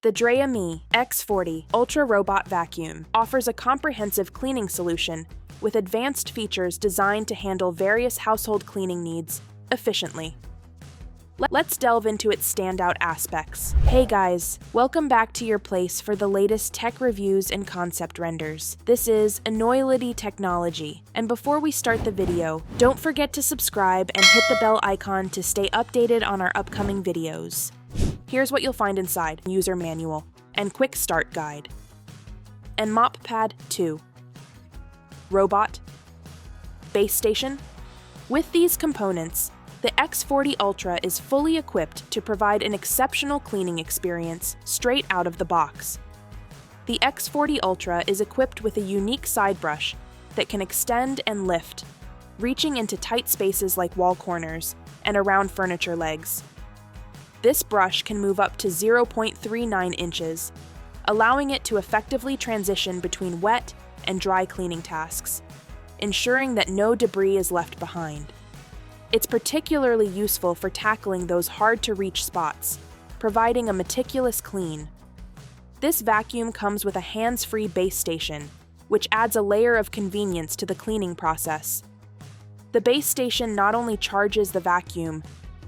The Dreame X40 Ultra Robot Vacuum offers a comprehensive cleaning solution with advanced features designed to handle various household cleaning needs efficiently. Let's delve into its standout aspects. Hey guys, welcome back to your place for the latest tech reviews and concept renders. This is Enoylity technology, and before we start the video, don't forget to subscribe and hit the bell icon to stay updated on our upcoming videos. Here's what you'll find inside: user manual and quick start guide. And mop pad 2. Robot. Base station. With these components, the X40 Ultra is fully equipped to provide an exceptional cleaning experience straight out of the box. The X40 Ultra is equipped with a unique side brush that can extend and lift, reaching into tight spaces like wall corners and around furniture legs. This brush can move up to 0.39 inches, allowing it to effectively transition between wet and dry cleaning tasks, ensuring that no debris is left behind. It's particularly useful for tackling those hard-to-reach spots, providing a meticulous clean. This vacuum comes with a hands-free base station, which adds a layer of convenience to the cleaning process. The base station not only charges the vacuum,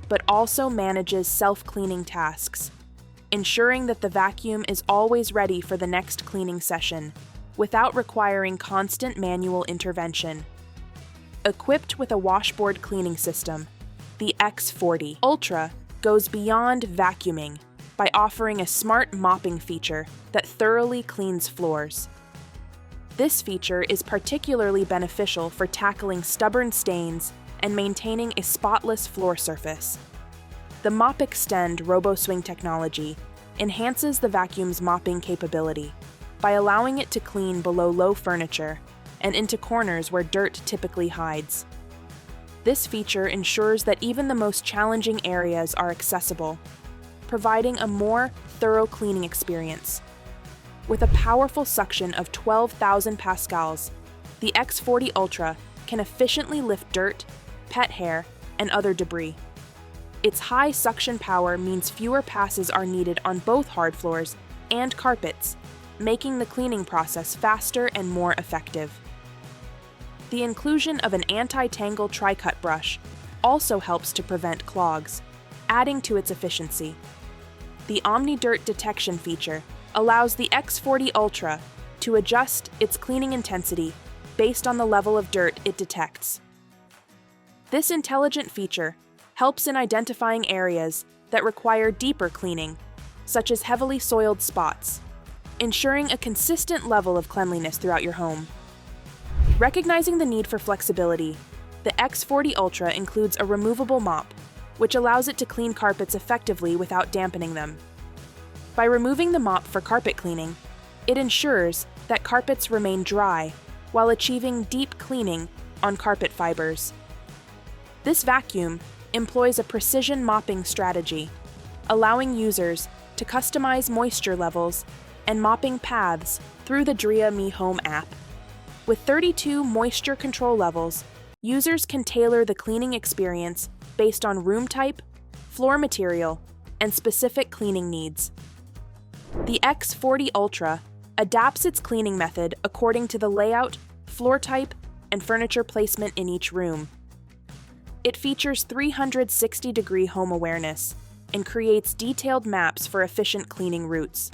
but also manages self-cleaning tasks, ensuring that the vacuum is always ready for the next cleaning session, without requiring constant manual intervention. Equipped with a washboard cleaning system, the X40 Ultra goes beyond vacuuming by offering a smart mopping feature that thoroughly cleans floors. This feature is particularly beneficial for tackling stubborn stains and maintaining a spotless floor surface. The Mop Extend RoboSwing technology enhances the vacuum's mopping capability by allowing it to clean below low furniture and into corners where dirt typically hides. This feature ensures that even the most challenging areas are accessible, providing a more thorough cleaning experience. With a powerful suction of 12,000 pascals, the X40 Ultra can efficiently lift dirt, pet hair, and other debris. Its high suction power means fewer passes are needed on both hard floors and carpets, making the cleaning process faster and more effective. The inclusion of an anti-tangle tri-cut brush also helps to prevent clogs, adding to its efficiency. The Omni-Dirt detection feature allows the X40 Ultra to adjust its cleaning intensity based on the level of dirt it detects. This intelligent feature helps in identifying areas that require deeper cleaning, such as heavily soiled spots, ensuring a consistent level of cleanliness throughout your home. Recognizing the need for flexibility, the X40 Ultra includes a removable mop, which allows it to clean carpets effectively without dampening them. By removing the mop for carpet cleaning, it ensures that carpets remain dry while achieving deep cleaning on carpet fibers. This vacuum employs a precision mopping strategy, allowing users to customize moisture levels and mopping paths through the Dreame Home app. With 32 moisture control levels, users can tailor the cleaning experience based on room type, floor material, and specific cleaning needs. The X40 Ultra adapts its cleaning method according to the layout, floor type, and furniture placement in each room. It features 360-degree home awareness and creates detailed maps for efficient cleaning routes.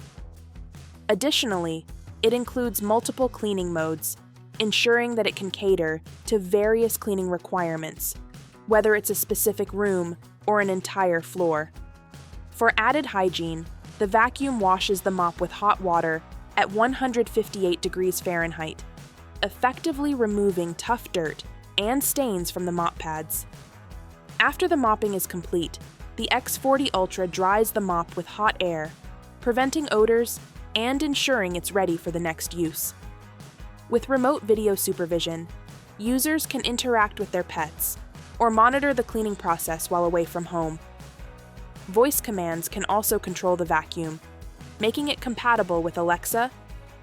Additionally, it includes multiple cleaning modes, ensuring that it can cater to various cleaning requirements, whether it's a specific room or an entire floor. For added hygiene, the vacuum washes the mop with hot water at 158 degrees Fahrenheit, effectively removing tough dirt and stains from the mop pads. After the mopping is complete, the X40 Ultra dries the mop with hot air, preventing odors and ensuring it's ready for the next use. With remote video supervision, users can interact with their pets or monitor the cleaning process while away from home. Voice commands can also control the vacuum, making it compatible with Alexa,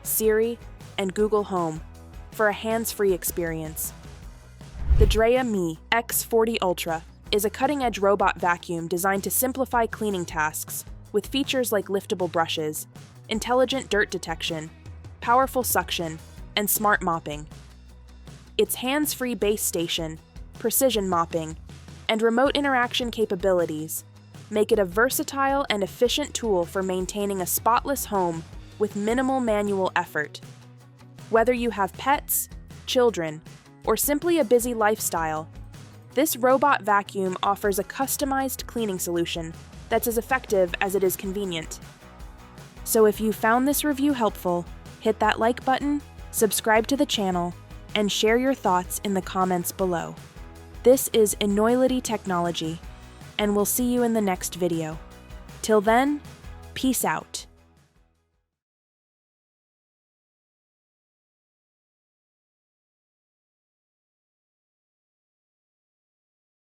Siri, and Google Home for a hands-free experience. The Dreame X40 Ultra is a cutting-edge robot vacuum designed to simplify cleaning tasks with features like liftable brushes, intelligent dirt detection, powerful suction, and smart mopping. Its hands-free base station, precision mopping, and remote interaction capabilities make it a versatile and efficient tool for maintaining a spotless home with minimal manual effort. Whether you have pets, children, or simply a busy lifestyle, this robot vacuum offers a customized cleaning solution that's as effective as it is convenient. So if you found this review helpful, hit that like button, subscribe to the channel, and share your thoughts in the comments below. This is Enoylity Technology, and we'll see you in the next video. Till then, peace out.